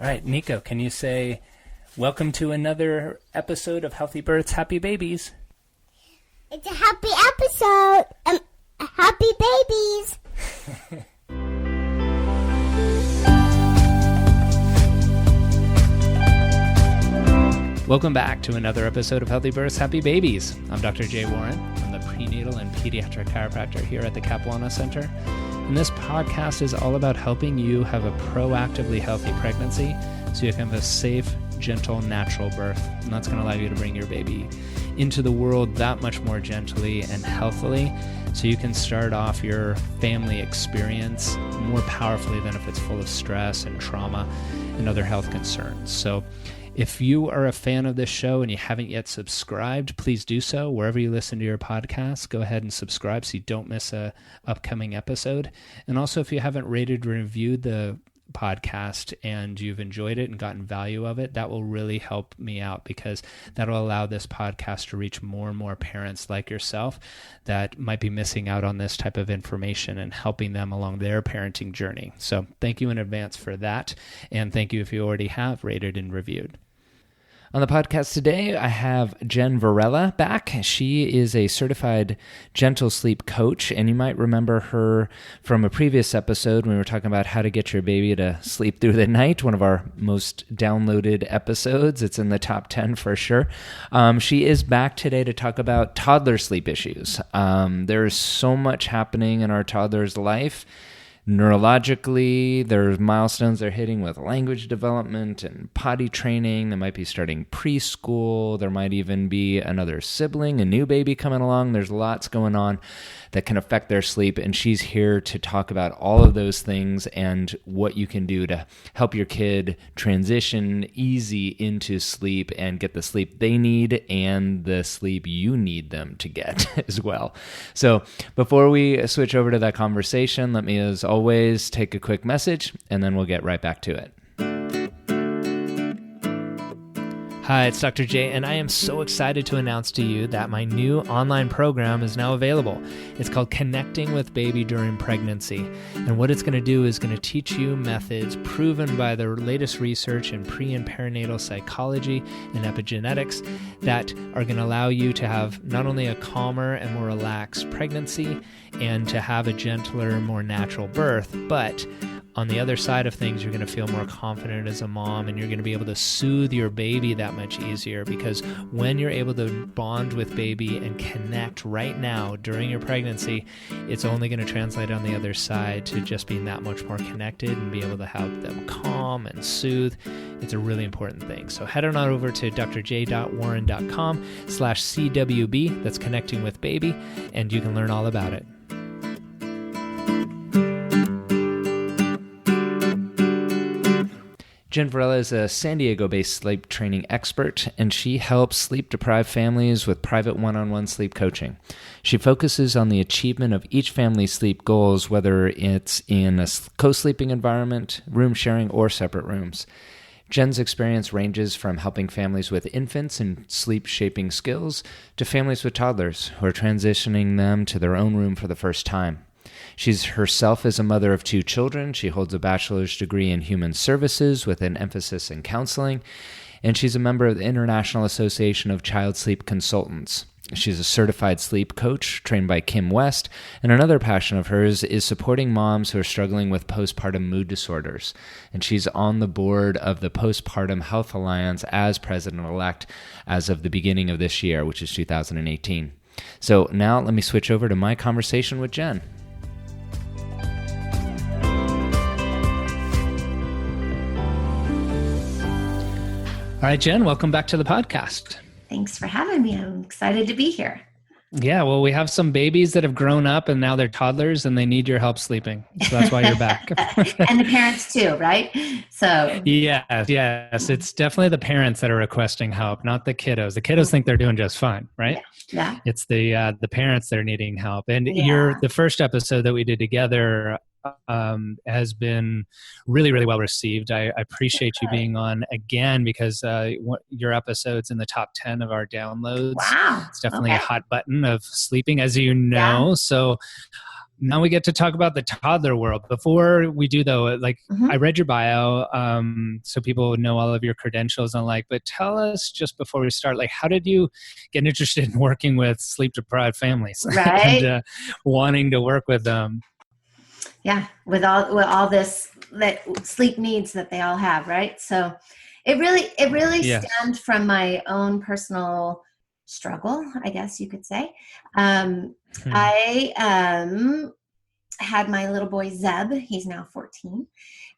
All right, Nico, can you say, welcome to another episode of Healthy Births, Happy Babies? It's a happy episode. Happy babies. Welcome back to another episode of Healthy Births, Happy Babies. I'm Dr. Jay Warren. I'm the prenatal and pediatric chiropractor here at the Capuana Center. And this podcast is all about helping you have a proactively healthy pregnancy so you can have a safe, gentle, natural birth. And that's going to allow you to bring your baby into the world that much more gently and healthily so you can start off your family experience more powerfully than if it's full of stress and trauma and other health concerns. So if you are a fan of this show and you haven't yet subscribed, please do so. Wherever you listen to your podcast, go ahead and subscribe so you don't miss a upcoming episode. And also, if you haven't rated or reviewed the podcast and you've enjoyed it and gotten value of it, that will really help me out because that'll allow this podcast to reach more and more parents like yourself that might be missing out on this type of information and helping them along their parenting journey. So thank you in advance for that. And thank you if you already have rated and reviewed. On the podcast today, I have Jen Varela back. She is a certified gentle sleep coach, and you might remember her from a previous episode when we were talking about how to get your baby to sleep through the night, one of our most downloaded episodes. It's in the top 10 for sure. She is back today to talk about toddler sleep issues. There's so much happening in our toddler's life. Neurologically, there's milestones they're hitting with language development and potty training. They might be starting preschool. There might even be another sibling, a new baby coming along. There's lots going on that can affect their sleep, and she's here to talk about all of those things and what you can do to help your kid transition easy into sleep and get the sleep they need and the sleep you need them to get as well. So before we switch over to that conversation, let me, as always, take a quick message, and then we'll get right back to it. Hi, it's Dr. J, and I am so excited to announce to you that my new online program is now available. It's called Connecting with Baby During Pregnancy, and what it's going to do is going to teach you methods proven by the latest research in pre- and perinatal psychology and epigenetics that are going to allow you to have not only a calmer and more relaxed pregnancy and to have a gentler, more natural birth, but on the other side of things, you're going to feel more confident as a mom, and you're going to be able to soothe your baby that much easier, because when you're able to bond with baby and connect right now during your pregnancy, it's only going to translate on the other side to just being that much more connected and be able to help them calm and soothe. It's a really important thing. So head on over to drj.warren.com/CWB, that's Connecting with Baby, and you can learn all about it. Jen Varela is a San Diego-based sleep training expert, and she helps sleep-deprived families with private one-on-one sleep coaching. She focuses on the achievement of each family's sleep goals, whether it's in a co-sleeping environment, room sharing, or separate rooms. Jen's experience ranges from helping families with infants and sleep-shaping skills to families with toddlers who are transitioning them to their own room for the first time. She's herself is a mother of 2 children. She holds a bachelor's degree in human services with an emphasis in counseling, and she's a member of the International Association of Child Sleep Consultants. She's a certified sleep coach trained by Kim West, and another passion of hers is supporting moms who are struggling with postpartum mood disorders. And she's on the board of the Postpartum Health Alliance as president-elect as of the beginning of this year, which is 2018. So now let me switch over to my conversation with Jen. All right, Jen, welcome back to the podcast. Thanks for having me. I'm excited to be here. Yeah, well, we have some babies that have grown up and now they're toddlers and they need your help sleeping. So that's why you're back. And the parents too, right? So yes. It's definitely the parents that are requesting help, not the kiddos. The kiddos think they're doing just fine, right? Yeah. It's the parents that are needing help. And the first episode that we did together has been really, really well received. I appreciate you being on again because your episode's in the top 10 of our downloads. Wow. It's definitely a hot button of sleeping, as you know. Yeah. So Now we get to talk about the toddler world. Before we do, though, like Mhm. I read your bio, so people know all of your credentials and like. But tell us just before we start, like, how did you get interested in working with sleep-deprived families Right. and wanting to work with them? Yeah. With all this that sleep needs that they all have, right? So it really Yes. stemmed from my own personal struggle, I guess you could say. Um, Hmm. I had my little boy Zeb. He's now 14.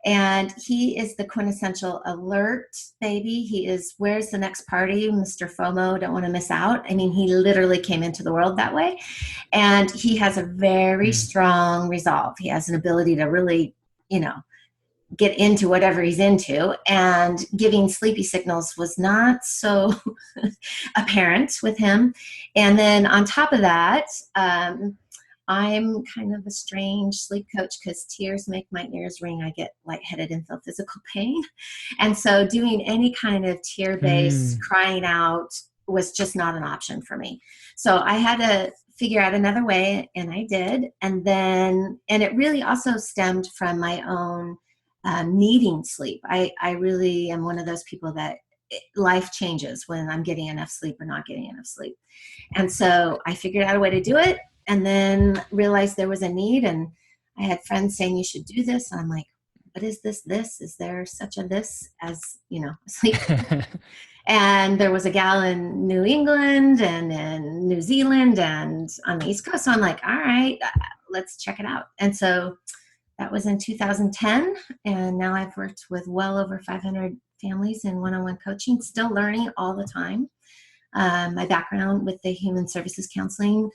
And he is the quintessential alert baby. He is, where's the next party? Mr. FOMO, don't want to miss out. I mean, he literally came into the world that way. And he has a very Hmm. strong resolve. He has an ability to really, get into whatever he's into. And giving sleepy signals was not so apparent with him. And then on top of that, I'm kind of a strange sleep coach because tears make my ears ring. I get lightheaded and feel physical pain. And so doing any kind of tear-based Hmm. crying out was just not an option for me. So I had to figure out another way, and I did. And it really also stemmed from my own needing sleep. I really am one of those people that life changes when I'm getting enough sleep or not getting enough sleep. And so I figured out a way to do it and then realized there was a need. And I had friends saying, you should do this. And I'm like, what is this? Is there such a this as, sleep? And there was a gal in New England and in New Zealand and on the East Coast. So I'm like, all right, let's check it out. And so that was in 2010. And now I've worked with well over 500 families in one-on-one coaching, still learning all the time. My background with the human services counseling,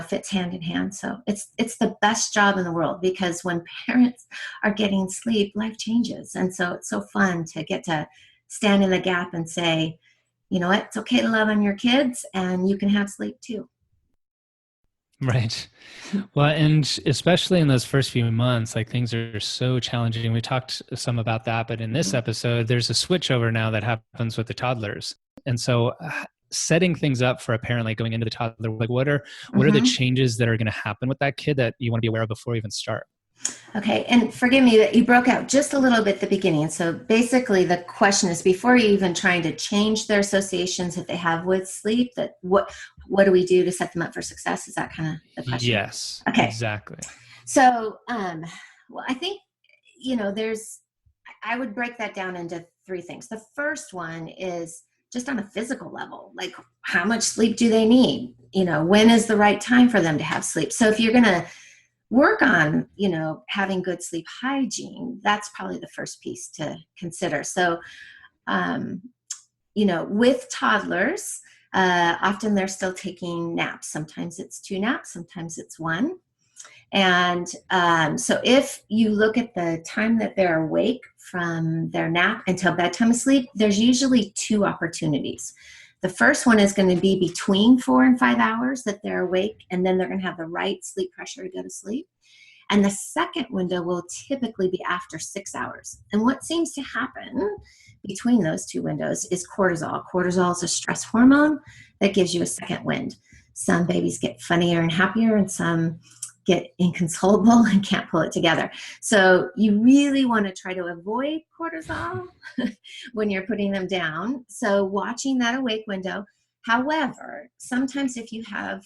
fits hand in hand. So it's the best job in the world because when parents are getting sleep, life changes. And so it's so fun to get to stand in the gap and say, you know what, it's okay to love on your kids and you can have sleep too. Right. Well, and especially in those first few months, like things are so challenging. We talked some about that, but in this episode, there's a switchover now that happens with the toddlers. And so setting things up for a parent, like going into the toddler, like what are the Mm-hmm. changes that are going to happen with that kid that you want to be aware of before you even start? Okay, and forgive me that you broke out just a little bit at the beginning. So basically the question is before you even trying to change their associations that they have with sleep, that what do we do to set them up for success? Is that kind of the question? Yes, Okay. exactly. So well, I think, I would break that down into three things. The first one is just on a physical level, like how much sleep do they need? When is the right time for them to have sleep? So if you're going to work on, having good sleep hygiene, that's probably the first piece to consider. So, with toddlers, often they're still taking naps. Sometimes it's 2 naps, sometimes it's 1. And so if you look at the time that they're awake from their nap until bedtime sleep, there's usually 2 opportunities. The first one is going to be between 4 and 5 hours that they're awake, and then they're going to have the right sleep pressure to go to sleep. And the second window will typically be after 6 hours. And what seems to happen between those 2 windows is cortisol. Cortisol is a stress hormone that gives you a second wind. Some babies get funnier and happier, and some get inconsolable and can't pull it together. So you really want to try to avoid cortisol when you're putting them down. So watching that awake window. However, sometimes if you have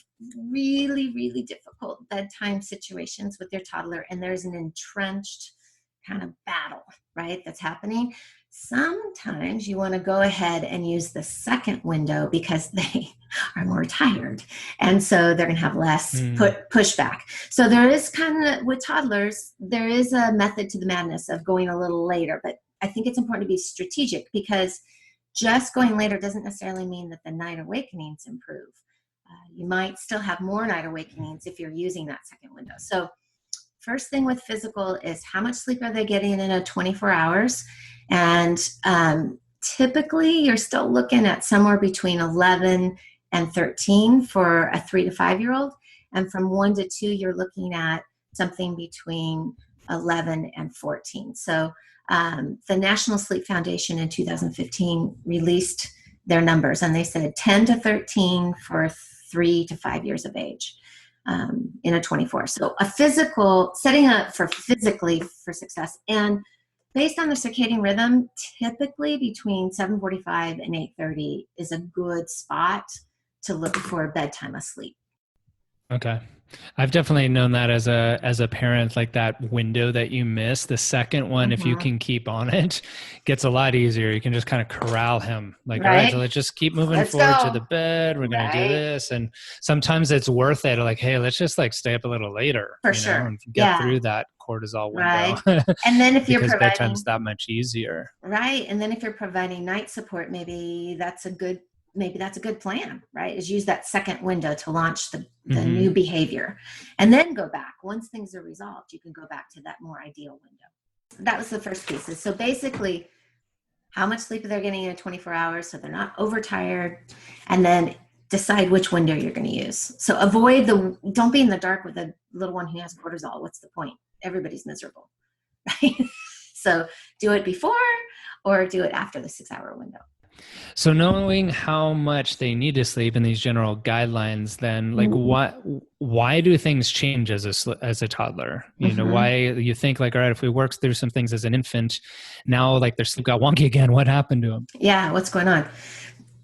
really, really difficult bedtime situations with your toddler and there's an entrenched kind of battle, right, that's happening, sometimes you want to go ahead and use the second window because they are more tired. And so they're going to have less pushback. So there is kind of, with toddlers, there is a method to the madness of going a little later. But I think it's important to be strategic because just going later doesn't necessarily mean that the night awakenings improve. You might still have more night awakenings if you're using that second window. So first thing with physical is how much sleep are they getting in a 24 hours? And typically you're still looking at somewhere between 11 and 13 for a 3 to 5 year old. And from 1 to 2, you're looking at something between 11 and 14. So the National Sleep Foundation in 2015 released their numbers, and they said 10 to 13 for 3 to 5 years of age. in a 24. So a physical, setting up for physically for success. And based on the circadian rhythm, typically between 7:45 and 8:30 is a good spot to look for bedtime asleep. Okay. I've definitely known that as a parent, like that window that you miss, the second one, if you can keep on it, gets a lot easier. You can just kind of corral him. Like, all right, so let's just keep moving forward to the bed. We're going to do this. And sometimes it's worth it. Like, hey, let's just like stay up a little later, for sure, and get through that cortisol window. And then if you're because providing bedtime's that much easier. Right. And then if you're providing night support, maybe that's a good plan, right? Is use that second window to launch the new behavior, and then go back. Once things are resolved, you can go back to that more ideal window. That was the first piece. So basically, how much sleep they're getting in 24 hours so they're not overtired, and then decide which window you're going to use. So don't be in the dark with a little one who has cortisol. What's the point? Everybody's miserable, right? So do it before or do it after the 6-hour window. So knowing how much they need to sleep in these general guidelines, then like why do things change as a toddler? You know, why you think like, all right, if we work through some things as an infant, now like their sleep got wonky again. What happened to them? Yeah, what's going on?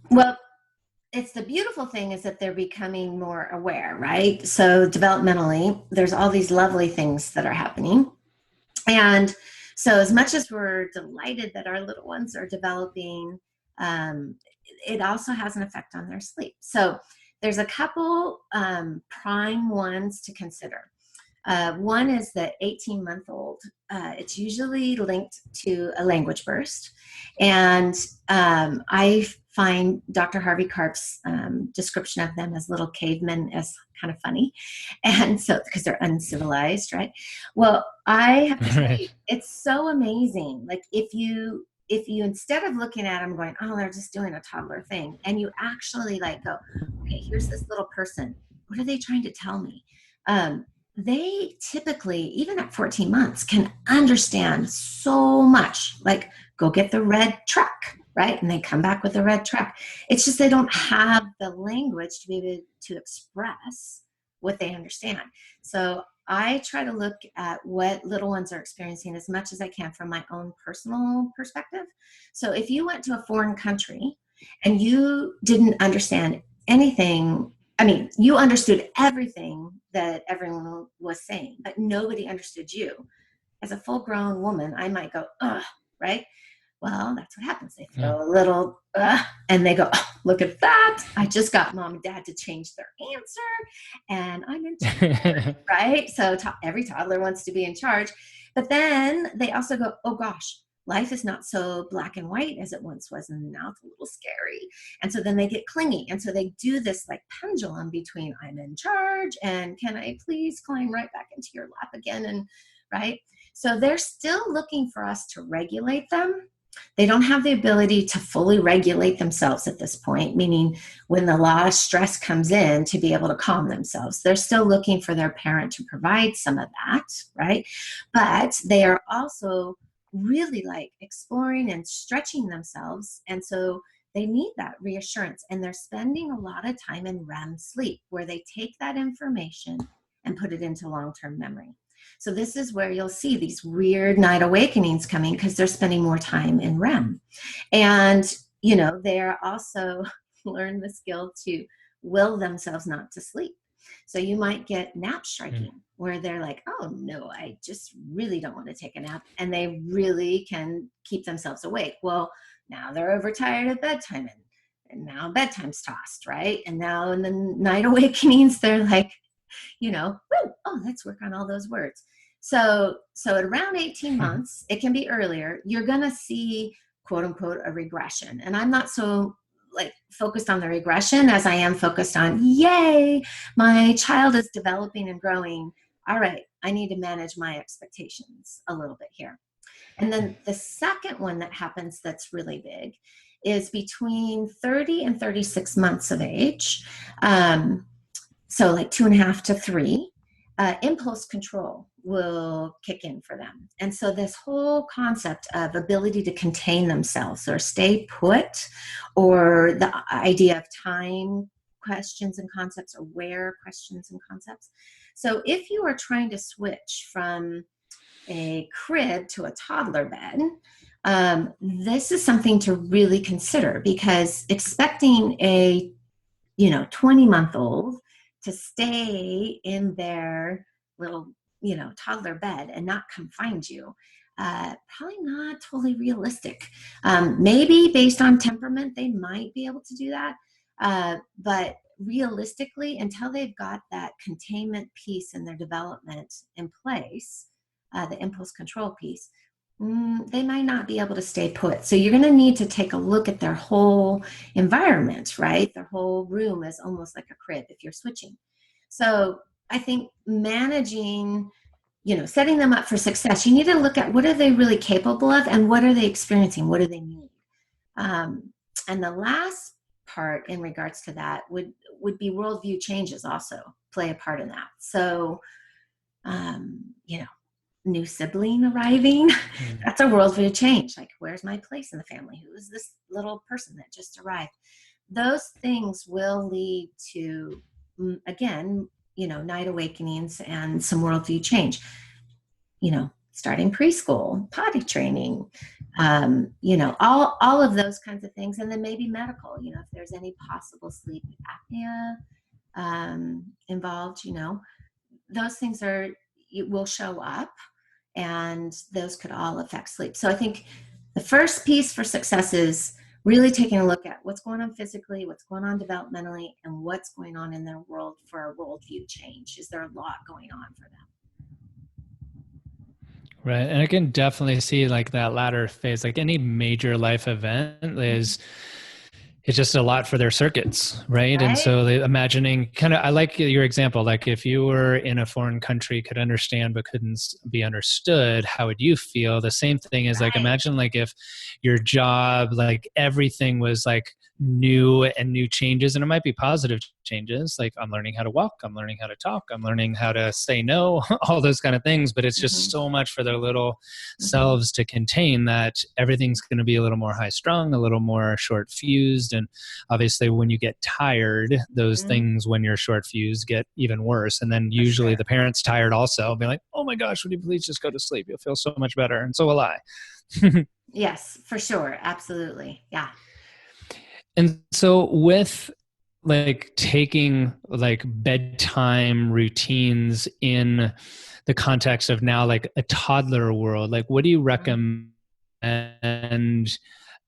Well, it's the beautiful thing is that they're becoming more aware, right? So developmentally, there's all these lovely things that are happening. And so as much as we're delighted that our little ones are developing, it also has an effect on their sleep. So there's a couple prime ones to consider. One is the 18-month-old. It's usually linked to a language burst. And I find Dr. Harvey Karp's description of them as little cavemen as kind of funny. And so, because they're uncivilized, right? Well, I have to say, it's so amazing. Like if you instead of looking at them going, oh, they're just doing a toddler thing, and you actually like go, okay, here's this little person. What are they trying to tell me? They typically, even at 14 months, can understand so much. Like, go get the red truck, right? And they come back with the red truck. It's just they don't have the language to be able to express what they understand. So I try to look at what little ones are experiencing as much as I can from my own personal perspective. So if you went to a foreign country and you didn't understand anything, I mean, you understood everything that everyone was saying, but nobody understood you. As a full-grown woman, I might go, ugh, right? Well, that's what happens. They throw a little, and they go, oh, look at that. I just got mom and dad to change their answer, and I'm in charge, right? So every toddler wants to be in charge. But then they also go, oh, gosh, life is not so black and white as it once was, and now it's a little scary. And so then they get clingy. And so they do this like pendulum between I'm in charge and can I please climb right back into your lap again? And right. So they're still looking for us to regulate them. They don't have the ability to fully regulate themselves at this point, meaning when a lot of stress comes in to be able to calm themselves. They're still looking for their parent to provide some of that, right? But they are also really like exploring and stretching themselves. And so they need that reassurance. And they're spending a lot of time in REM sleep where they take that information and put it into long-term memory. So this is where you'll see these weird night awakenings coming because they're spending more time in REM. And, you know, they're also learn the skill to will themselves not to sleep. So you might get nap striking where they're like, oh no, I just really don't want to take a nap. And they really can keep themselves awake. Well, now they're overtired at bedtime and now bedtime's tossed, right? And now in the night awakenings, they're like, you know, oh, let's work on all those words. So at around 18 months, it can be earlier, you're going to see, quote unquote, a regression. And I'm not so like focused on the regression as I am focused on, yay, my child is developing and growing. All right, I need to manage my expectations a little bit here. And then the second one that happens that's really big is between 30 and 36 months of age. So like 2.5 to 3, impulse control will kick in for them. And so this whole concept of ability to contain themselves or stay put, or the idea of time questions and concepts, aware questions and concepts. So if you are trying to switch from a crib to a toddler bed, this is something to really consider, because expecting a 20-month-old to stay in their little toddler bed and not come find you, probably not totally realistic. Maybe based on temperament they might be able to do that, but realistically, until they've got that containment piece in their development in place, the impulse control piece, they might not be able to stay put. So you're going to need to take a look at their whole environment, right? Their whole room is almost like a crib if you're switching. So I think managing, setting them up for success, you need to look at what are they really capable of and what are they experiencing? What do they need? And the last part in regards to that would be worldview changes also play a part in that. So, new sibling arriving, that's a worldview change. Like, where's my place in the family? Who is this little person that just arrived? Those things will lead to, again, night awakenings and some worldview change. Starting preschool, potty training, all of those kinds of things. And then maybe medical, if there's any possible sleep apnea involved, those things will show up, and those could all affect sleep. So I think the first piece for success is really taking a look at what's going on physically, what's going on developmentally, and what's going on in their world for a worldview change. Is there a lot going on for them? Right. And I can definitely see like that latter phase, like any major life event it's just a lot for their circuits, right? And so imagining I like your example, like if you were in a foreign country, could understand but couldn't be understood, how would you feel? The same thing is like, imagine like if your job, like everything was like new and new changes, and it might be positive changes, like I'm learning how to walk, I'm learning how to talk, I'm learning how to say no, all those kind of things, but it's just so much for their little selves to contain that everything's going to be a little more high strung, a little more short fused. And obviously when you get tired, those things when you're short fused get even worse. And then usually the parent's tired also, be like, oh my gosh, would you please just go to sleep? You'll feel so much better. And so will I. Yes, for sure. Absolutely. Yeah. And so with like taking like bedtime routines in the context of now like a toddler world, like what do you recommend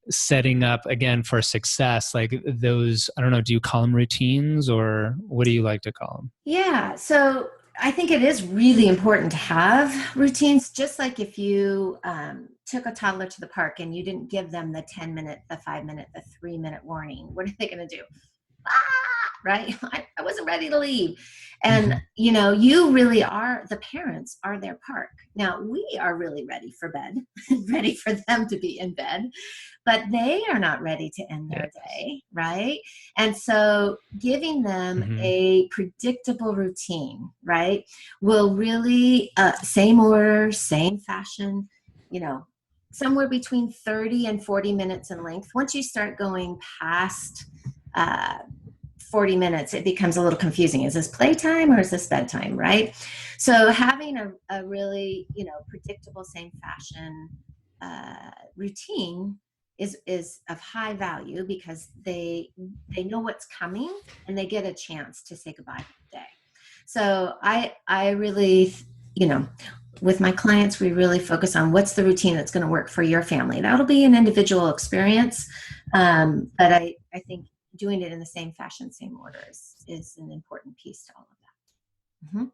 setting up again for success? Like those, I don't know, do you call them routines or what do you like to call them? Yeah. So I think it is really important to have routines, just like if you took a toddler to the park and you didn't give them the 10-minute, the 5-minute, the 3-minute warning. What are they going to do? Right? I wasn't ready to leave. And, you really are, the parents are their park. Now, we are really ready for bed, ready for them to be in bed, but they are not ready to end their day, right? And so giving them a predictable routine, right, will really, same order, same fashion, somewhere between 30 and 40 minutes in length. Once you start going past 40 minutes, it becomes a little confusing. Is this playtime or is this bedtime, right? So having a really, predictable, same fashion routine is of high value, because they know what's coming and they get a chance to say goodbye to the day. So I really, with my clients, we really focus on what's the routine that's going to work for your family. That'll be an individual experience, but I think doing it in the same fashion, same order is an important piece to all of that.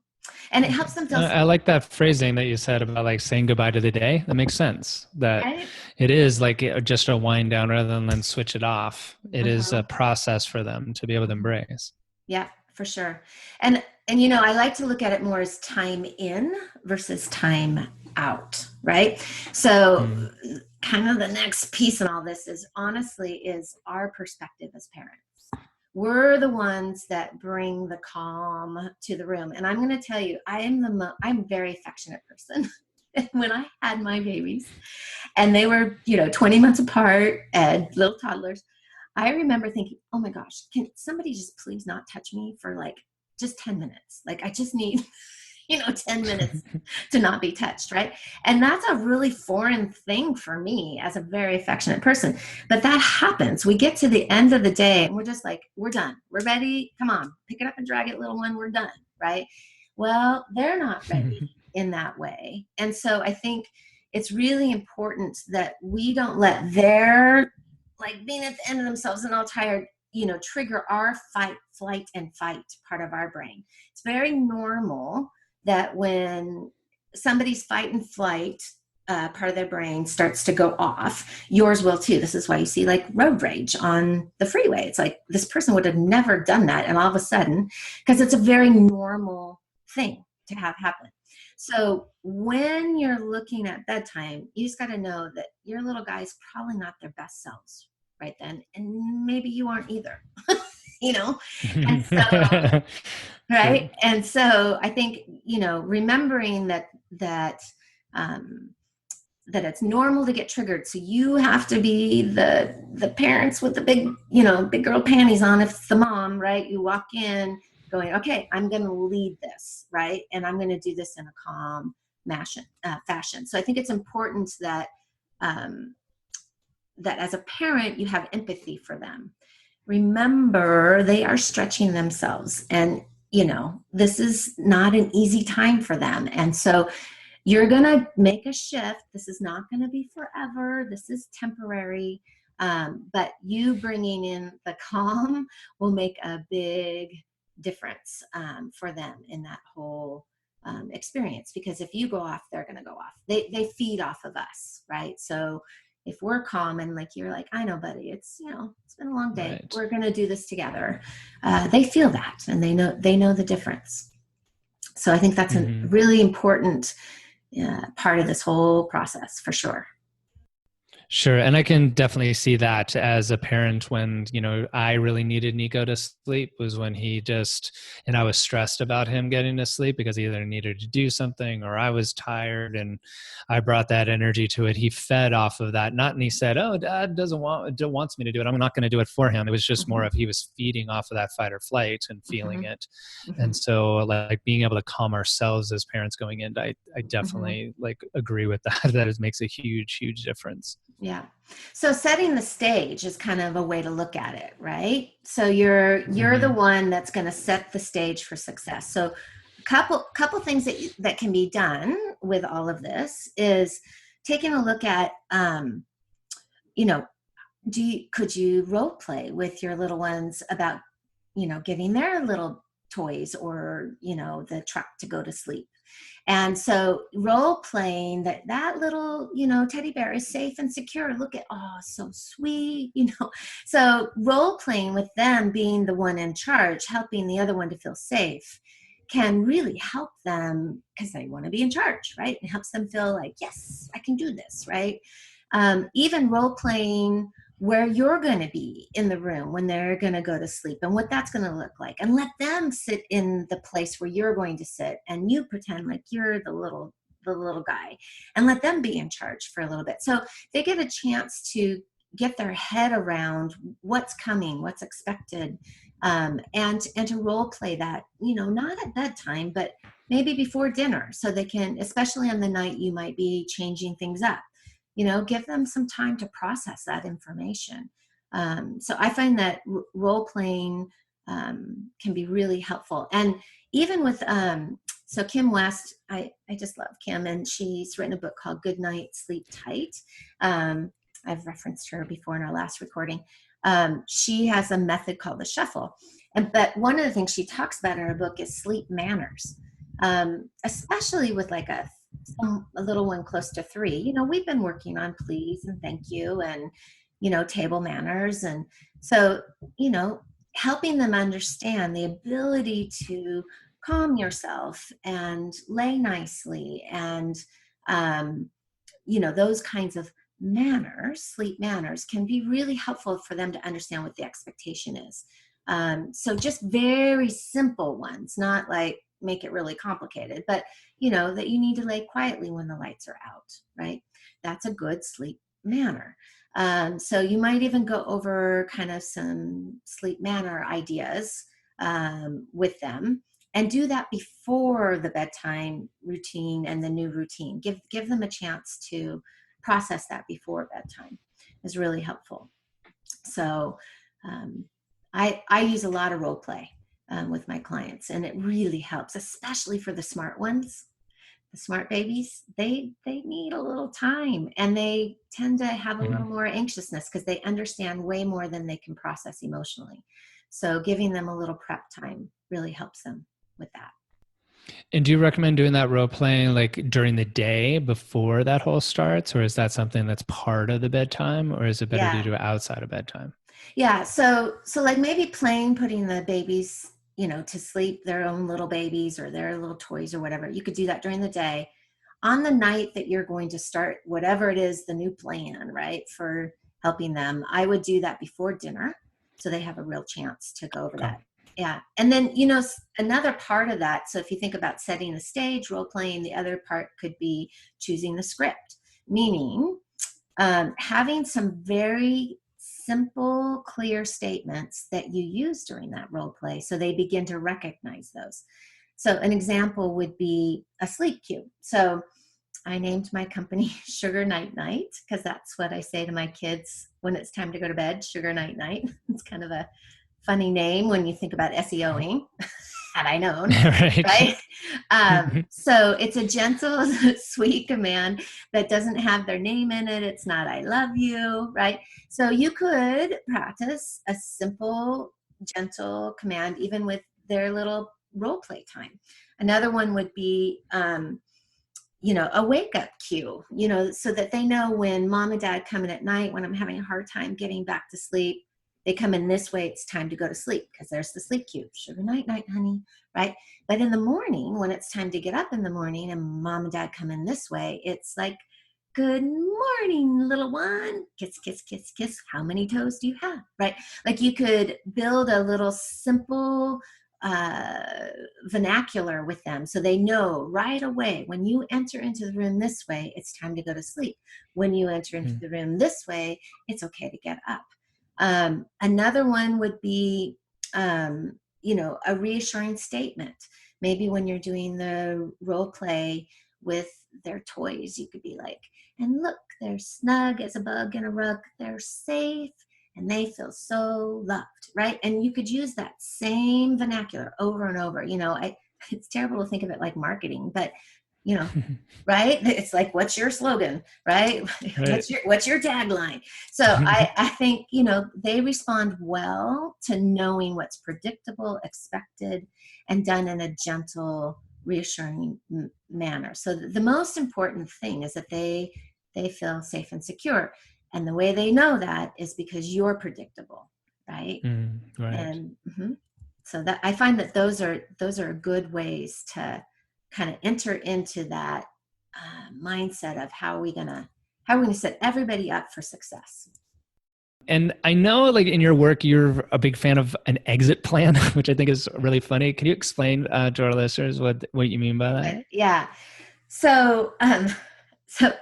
And it helps them feel. I like that phrasing that you said about like saying goodbye to the day. That makes sense. That it is like just a wind down rather than switch it off. It is a process for them to be able to embrace. Yeah, for sure. And I like to look at it more as time in versus time out, right? So kind of the next piece in all this is our perspective as parents. We're the ones that bring the calm to the room. And I'm going to tell you, I'm a very affectionate person. When I had my babies and they were, 20 months apart and little toddlers, I remember thinking, oh my gosh, can somebody just please not touch me for like just 10 minutes? Like, I just need, 10 minutes to not be touched, right? And that's a really foreign thing for me as a very affectionate person. But that happens. We get to the end of the day and we're just like, we're done. We're ready. Come on, pick it up and drag it, little one. We're done, right? Well, they're not ready in that way. And so I think it's really important that we don't let their, like, being at the end of themselves and all tired, trigger our fight, flight, and fight part of our brain. It's very normal that when somebody's fight and flight part of their brain starts to go off, yours will too. This is why you see like road rage on the freeway. It's like this person would have never done that. And all of a sudden, because it's a very normal thing to have happen. So when you're looking at bedtime, you just got to know that your little guy's probably not their best selves right then. And maybe you aren't either, And so, right. Sure. And so I think, remembering that it's normal to get triggered. So you have to be the parents with the big, big girl panties on if it's the mom, right? You walk in going, okay, I'm going to lead this, right? And I'm going to do this in a calm fashion. So I think it's important that that as a parent, you have empathy for them. Remember, they are stretching themselves, and this is not an easy time for them. And so you're going to make a shift. This is not going to be forever. This is temporary. But you bringing in the calm will make a big difference for them in that whole experience. Because if you go off, they're going to go off. They feed off of us, right? So if we're calm and like you're like, I know, buddy, it's been a long day. Right. We're going to do this together. They feel that, and they know the difference. So I think that's a really important part of this whole process for sure. Sure. And I can definitely see that as a parent when, I really needed Nico to sleep was when and I was stressed about him getting to sleep because he either needed to do something or I was tired, and I brought that energy to it. He fed off of that. And he said, oh, Dad wants me to do it. I'm not going to do it for him. It was just more of he was feeding off of that fight or flight and feeling it. And so like being able to calm ourselves as parents going in, I definitely agree with that. That makes a huge, huge difference. Yeah. So setting the stage is kind of a way to look at it, right? So you're the one that's going to set the stage for success. So a couple things that can be done with all of this is taking a look at, could you role play with your little ones about, giving their little toys or, the truck to go to sleep. And so role playing that little, teddy bear is safe and secure. Look at, oh, so sweet, So role playing with them being the one in charge, helping the other one to feel safe can really help them because they want to be in charge, right? It helps them feel like, yes, I can do this, right? Even role playing where you're going to be in the room when they're going to go to sleep and what that's going to look like, and let them sit in the place where you're going to sit and you pretend like you're the little guy and let them be in charge for a little bit. So they get a chance to get their head around what's coming, what's expected, and to role play that, not at bedtime, but maybe before dinner, so they can, especially on the night you might be changing things up. Give them some time to process that information. So I find that role playing can be really helpful. And even with, so Kim West, I just love Kim, and she's written a book called Good Night, Sleep Tight. I've referenced her before in our last recording. She has a method called the shuffle. But one of the things she talks about in her book is sleep manners, especially with like a little one close to 3. We've been working on please and thank you and, table manners. And so, helping them understand the ability to calm yourself and lay nicely and, those kinds of manners, sleep manners, can be really helpful for them to understand what the expectation is. So just very simple ones, not like make it really complicated, but that you need to lay quietly when the lights are out, right? That's a good sleep manner. So you might even go over kind of some sleep manner ideas with them, and do that before the bedtime routine and the new routine. Give them a chance to process that before bedtime is really helpful. So I use a lot of role play with my clients, and it really helps, especially for the smart ones. The smart babies, they need a little time, and they tend to have a little more anxiousness because they understand way more than they can process emotionally. So giving them a little prep time really helps them with that. And do you recommend doing that role playing like during the day before that whole starts, or is that something that's part of the bedtime, or is it better to do it outside of bedtime? Yeah. So like maybe putting the babies, to sleep, their own little babies or their little toys or whatever. You could do that during the day. On the night that you're going to start whatever it is, the new plan, right, for helping them, I would do that before dinner so they have a real chance to go over that. Yeah. And then, another part of that, so if you think about setting the stage, role playing, the other part could be choosing the script, meaning having some very simple, clear statements that you use during that role play so they begin to recognize those. So an example would be a sleep cue. So I named my company Sugar Night Night because that's what I say to my kids when it's time to go to bed, Sugar Night Night. It's kind of a funny name when you think about SEOing. Had I known, right? So it's a gentle, sweet command that doesn't have their name in it. It's not "I love you," right? So you could practice a simple, gentle command even with their little role play time. Another one would be, a wake up cue, so that they know when mom and dad come in at night, when I'm having a hard time getting back to sleep, they come in this way, it's time to go to sleep because there's the sleep cue. Sugar night, night, honey, right? But in the morning, when it's time to get up in the morning and mom and dad come in this way, it's like, good morning, little one. Kiss, kiss, kiss, kiss. How many toes do you have, right? Like you could build a little simple vernacular with them so they know right away when you enter into the room this way, it's time to go to sleep. When you enter into the room this way, it's okay to get up. Another one would be, a reassuring statement. Maybe when you're doing the role play with their toys, you could be like, and look, they're snug as a bug in a rug. They're safe and they feel so loved, right? And you could use that same vernacular over and over. It's terrible to think of it like marketing, but right? It's like, what's your slogan, right? What's your tagline? So I think, they respond well to knowing what's predictable, expected, and done in a gentle, reassuring manner. So the most important thing is that they feel safe and secure. And the way they know that is because you're predictable, right? Right. And so that I find that those are good ways to kind of enter into that mindset of how are we gonna set everybody up for success. And I know, like in your work, you're a big fan of an exit plan, which I think is really funny. Can you explain to our listeners what you mean by that? Yeah. So so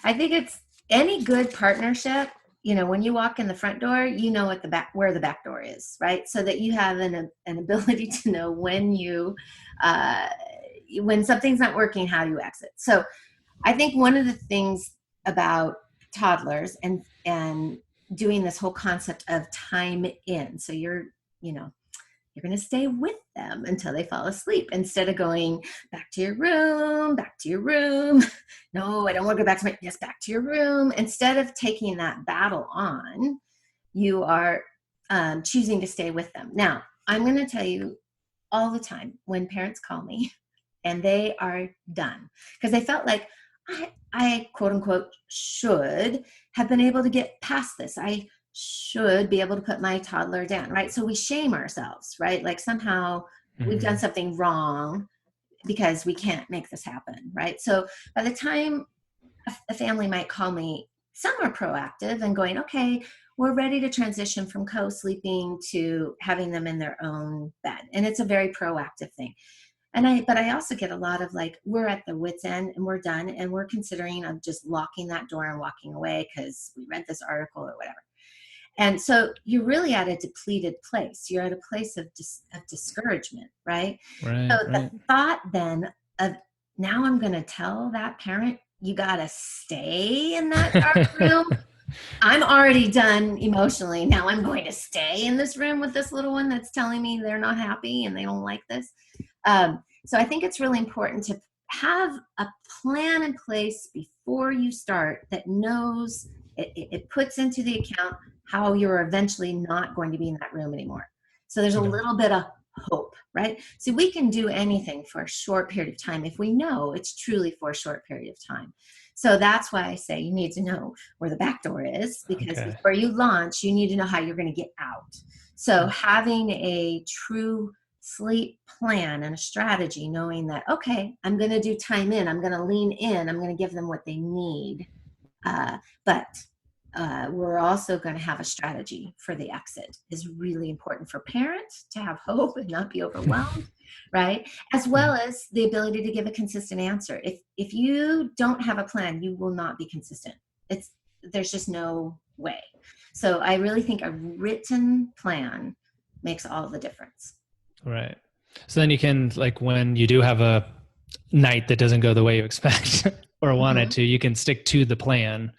I think it's any good partnership. When you walk in the front door, what where the back door is, right? So that you have an ability to know when when something's not working, how you exit. So I think one of the things about toddlers and doing this whole concept of time in, so you're going to stay with them until they fall asleep instead of going back to your room. No, I don't want to go back to back to your room. Instead of taking that battle on, you are choosing to stay with them. Now, I'm going to tell you all the time when parents call me and they are done because they felt like I quote unquote should have been able to get past this. I should be able to put my toddler down, right? So we shame ourselves, right? Like somehow we've done something wrong because we can't make this happen, right? So by the time a family might call me, some are proactive and going, okay, we're ready to transition from co-sleeping to having them in their own bed. And it's a very proactive thing. But I also get a lot of like, we're at the wit's end and we're done and we're considering of just locking that door and walking away because we read this article or whatever. And so you're really at a depleted place. You're at a place of discouragement, right? Right, So the thought then of, now I'm going to tell that parent, you got to stay in that dark room. I'm already done emotionally. Now I'm going to stay in this room with this little one that's telling me they're not happy and they don't like this. So I think it's really important to have a plan in place before you start that knows it puts into the account how you're eventually not going to be in that room anymore. So there's a little bit of hope, right? So we can do anything for a short period of time if we know it's truly for a short period of time. So that's why I say you need to know where the back door is, because before you launch, you need to know how you're going to get out. So having a true sleep plan and a strategy, knowing that, okay, I'm going to do time in, I'm going to lean in, I'm going to give them what they need. But we're also going to have a strategy for the exit is really important for parents to have hope and not be overwhelmed, right? As well as the ability to give a consistent answer. If you don't have a plan, you will not be consistent. There's just no way. So I really think a written plan makes all the difference. Right. So then you can, like, when you do have a night that doesn't go the way you expect or wanted to, you can stick to the plan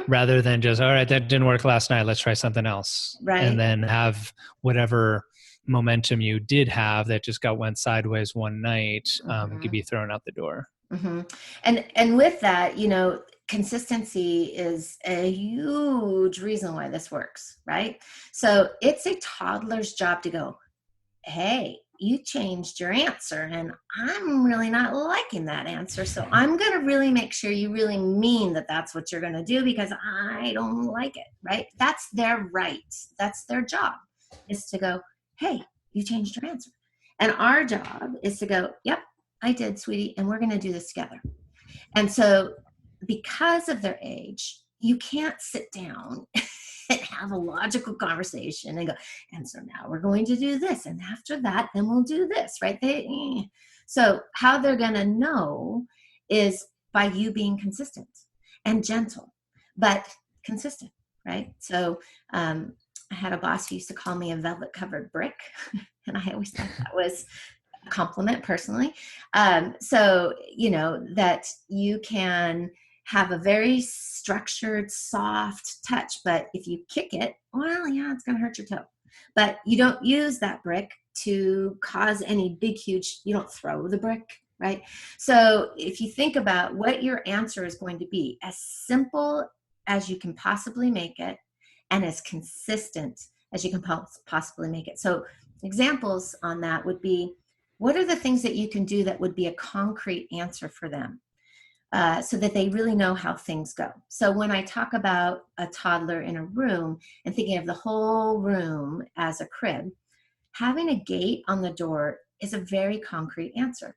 rather than just, all right, that didn't work last night, let's try something else. Right. And then have whatever momentum you did have that just went sideways one night could be thrown out the door. And with that, consistency is a huge reason why this works, right? So it's a toddler's job to go, hey, you changed your answer and I'm really not liking that answer. So I'm going to really make sure you really mean that that's what you're going to do because I don't like it, right? That's their right. That's their job, is to go, hey, you changed your answer. And our job is to go, yep, I did, sweetie, and we're going to do this together. And so because of their age, you can't sit down and have a logical conversation and go, and so now we're going to do this. And after that, then we'll do this, right? So how they're going to know is by you being consistent and gentle, but consistent, right? So I had a boss who used to call me a velvet covered brick. And I always thought that was a compliment personally. So, that you can have a very structured, soft touch, but if you kick it, well, yeah, it's going to hurt your toe. But you don't use that brick to cause any big, huge, you don't throw the brick, right? So if you think about what your answer is going to be, as simple as you can possibly make it and as consistent as you can possibly make it. So examples on that would be, what are the things that you can do that would be a concrete answer for them? So that they really know how things go. So when I talk about a toddler in a room and thinking of the whole room as a crib, having a gate on the door is a very concrete answer.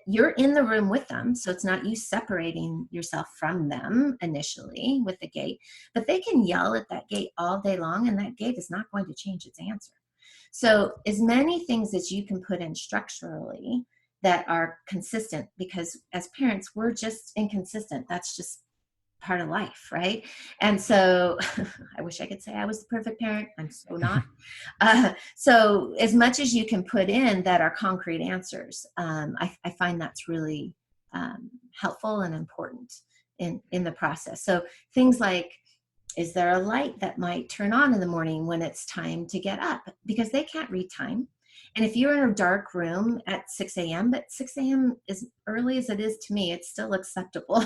You're in the room with them, so it's not you separating yourself from them initially with the gate, but they can yell at that gate all day long and that gate is not going to change its answer. So as many things as you can put in structurally that are consistent, because as parents, we're just inconsistent. That's just part of life, right? And so I wish I could say I was the perfect parent. I'm so not. So as much as you can put in that are concrete answers, I find that's really helpful and important in the process. So things like, is there a light that might turn on in the morning when it's time to get up? Because they can't read time. And if you're in a dark room at 6 a.m., but 6 a.m. as early as it is to me, it's still acceptable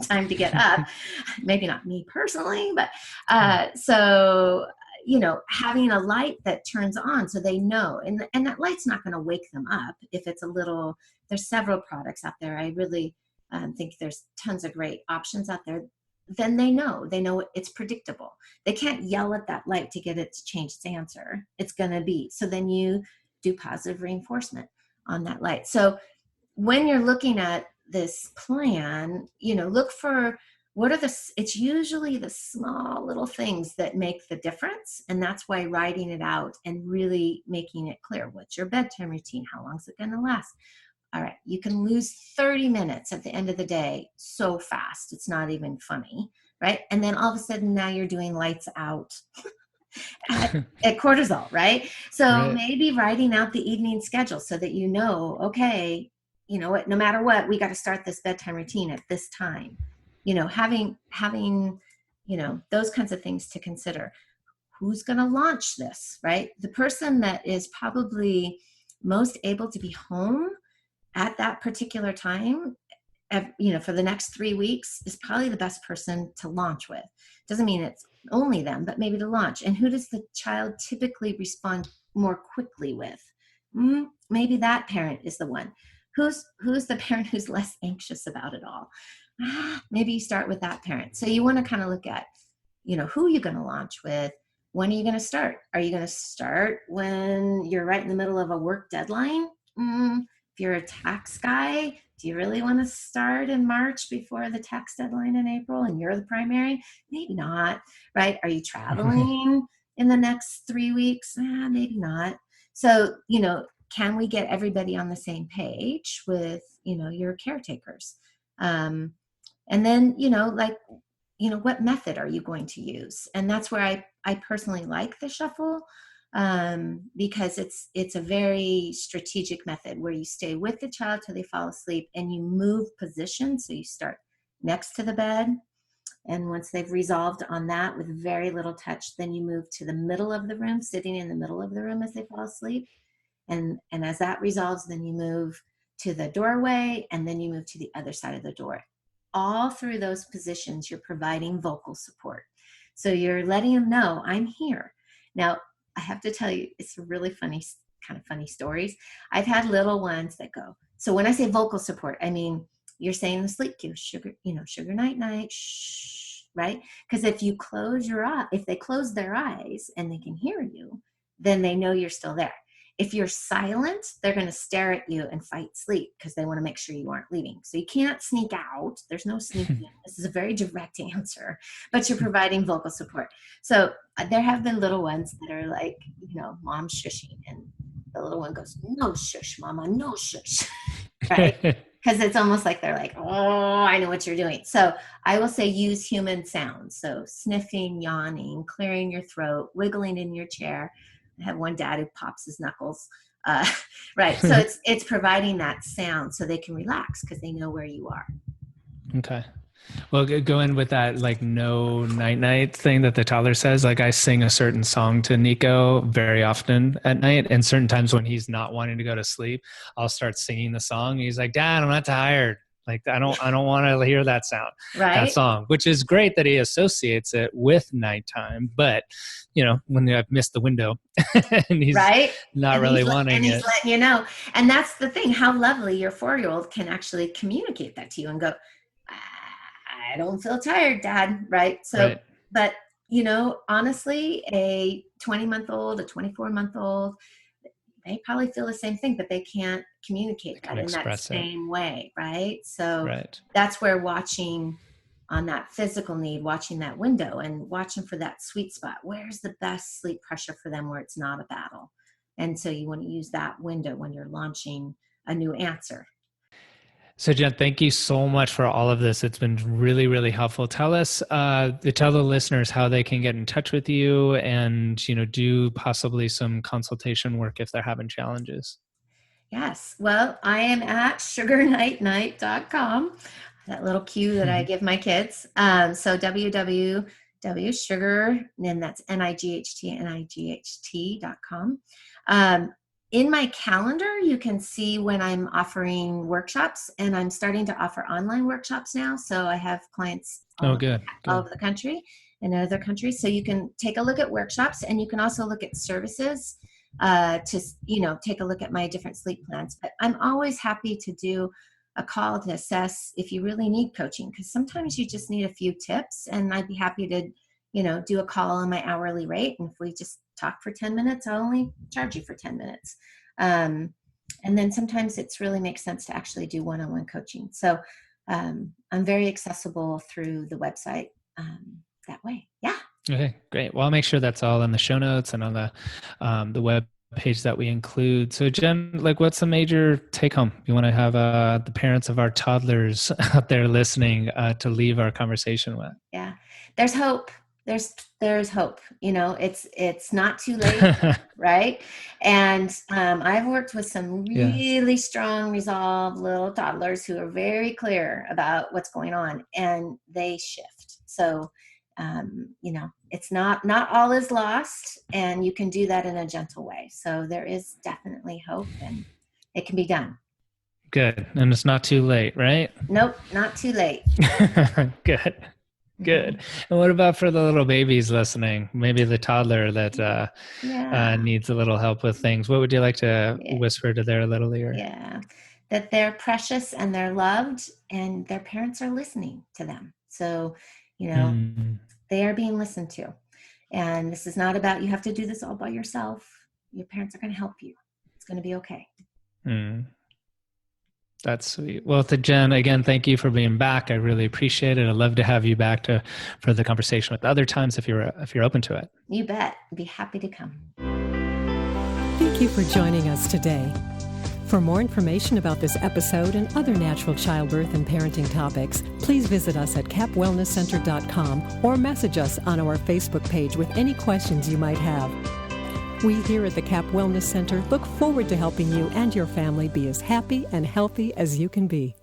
time to get up. Maybe not me personally, but so, having a light that turns on so they know, and that light's not going to wake them up if it's there's several products out there. I really think there's tons of great options out there. Then they know it's predictable. They can't yell at that light to get it to change its answer. It's going to be. So then you do positive reinforcement on that light. So when you're looking at this plan, look for it's usually the small little things that make the difference. And that's why writing it out and really making it clear. What's your bedtime routine? How long is it going to last? All right, you can lose 30 minutes at the end of the day so fast. It's not even funny, right? And then all of a sudden now you're doing lights out at cortisol, right? So Right. maybe writing out the evening schedule so that you know, okay, you know what, no matter what, we got to start this bedtime routine at this time. You know, having, you know, those kinds of things to consider. Who's going to launch this, right? The person that is probably most able to be home at that particular time, you know, for the next 3 weeks is probably the best person to launch with. Doesn't mean it's only them, but maybe to launch. And who does the child typically respond more quickly with? Maybe that parent is the one. Who's the parent who's less anxious about it all? Maybe you start with that parent. So you want to kind of look at, you know, who you're going to launch with. When are you going to start? Are you going to start when you're right in the middle of a work deadline? If you're a tax guy, do you really want to start in March before the tax deadline in April and you're the primary? Maybe not, right? Are you traveling in the next 3 weeks? Maybe not. So, you know, can we get everybody on the same page with, you know, your caretakers? And then, you know, like, you know, what method are you going to use? And that's where I personally like the shuffle, because it's a very strategic method where you stay with the child till they fall asleep and you move position. So you start next to the bed. And once they've resolved on that with very little touch, then you move to the middle of the room, sitting in the middle of the room as they fall asleep. And as that resolves, then you move to the doorway and then you move to the other side of the door. All through those positions, you're providing vocal support. So you're letting them know, I'm here. Now, I have to tell you, it's really funny, kind of funny stories. I've had little ones that go. So when I say vocal support, I mean, you're saying the sleep cue, sugar, you know, sugar night night, shh, right? Because if you close your eye, if they close their eyes and they can hear you, then they know you're still there. If you're silent, they're going to stare at you and fight sleep because they want to make sure you aren't leaving. So you can't sneak out. There's no sneaking. This is a very direct answer, but you're providing vocal support. So there have been little ones that are like, you know, mom's shushing. And the little one goes, no shush, mama, no shush. Right? Because it's almost like they're like, oh, I know what you're doing. So I will say use human sounds. So sniffing, yawning, clearing your throat, wiggling in your chair. I have one dad who pops his knuckles, right? So it's providing that sound so they can relax because they know where you are. Okay. Well, go in with that like no night thing that the toddler says. Like I sing a certain song to Nico very often at night, and certain times when he's not wanting to go to sleep, I'll start singing the song. He's like, "Dad, I'm not tired." Like I don't want to hear that sound, right? That song, which is great that he associates it with nighttime. But you know, when I've missed the window and he's right? not and really he's, wanting and it, he's letting you know. And that's the thing. How lovely your 4-year-old can actually communicate that to you and go, I don't feel tired, Dad. Right? So, right. But you know, honestly, a 20-month-old, a 24-month-old. They probably feel the same thing, but they can't communicate that in that same way, right? So that's where watching on that physical need, watching that window and watching for that sweet spot. Where's the best sleep pressure for them where it's not a battle? And so you want to use that window when you're launching a new answer. So Jen, thank you so much for all of this. It's been really, really helpful. Tell us, tell the listeners how they can get in touch with you and, you know, do possibly some consultation work if they're having challenges. Yes. Well, I am at sugarnightnight.com. That little cue that I give my kids. So www.sugar, and that's NIGHT.com. In my calendar, you can see when I'm offering workshops, and I'm starting to offer online workshops now. So I have clients all over the country and in other countries. So you can take a look at workshops, and you can also look at services to, you know, take a look at my different sleep plans. But I'm always happy to do a call to assess if you really need coaching, because sometimes you just need a few tips, and I'd be happy to, you know, do a call on my hourly rate. And if we just talk for 10 minutes, I'll only charge you for 10 minutes. And then sometimes it's really makes sense to actually do one-on-one coaching. So I'm very accessible through the website that way. Yeah. Okay, great. Well, I'll make sure that's all in the show notes and on the page that we include. So Jen, like what's the major take home you want to have the parents of our toddlers out there listening to leave our conversation with? Yeah, there's hope. There's hope. It's not too late, right? And I've worked with some really strong, resolved little toddlers who are very clear about what's going on, and they shift. So, it's not all is lost, and you can do that in a gentle way. So there is definitely hope, and it can be done. Good, and it's not too late, right? Nope, not too late. Good. Good. And what about for the little babies listening? Maybe the toddler that needs a little help with things. What would you like to whisper to their little ear? Yeah, that they're precious and they're loved, and their parents are listening to them. So, they are being listened to. And this is not about you have to do this all by yourself. Your parents are going to help you. It's going to be okay. That's sweet. Well, to Jen, again, thank you for being back. I really appreciate it. I'd love to have you back for the conversation with other times if you're open to it. You bet. I'd be happy to come. Thank you for joining us today. For more information about this episode and other natural childbirth and parenting topics, please visit us at capwellnesscenter.com or message us on our Facebook page with any questions you might have. We here at the Cap Wellness Center look forward to helping you and your family be as happy and healthy as you can be.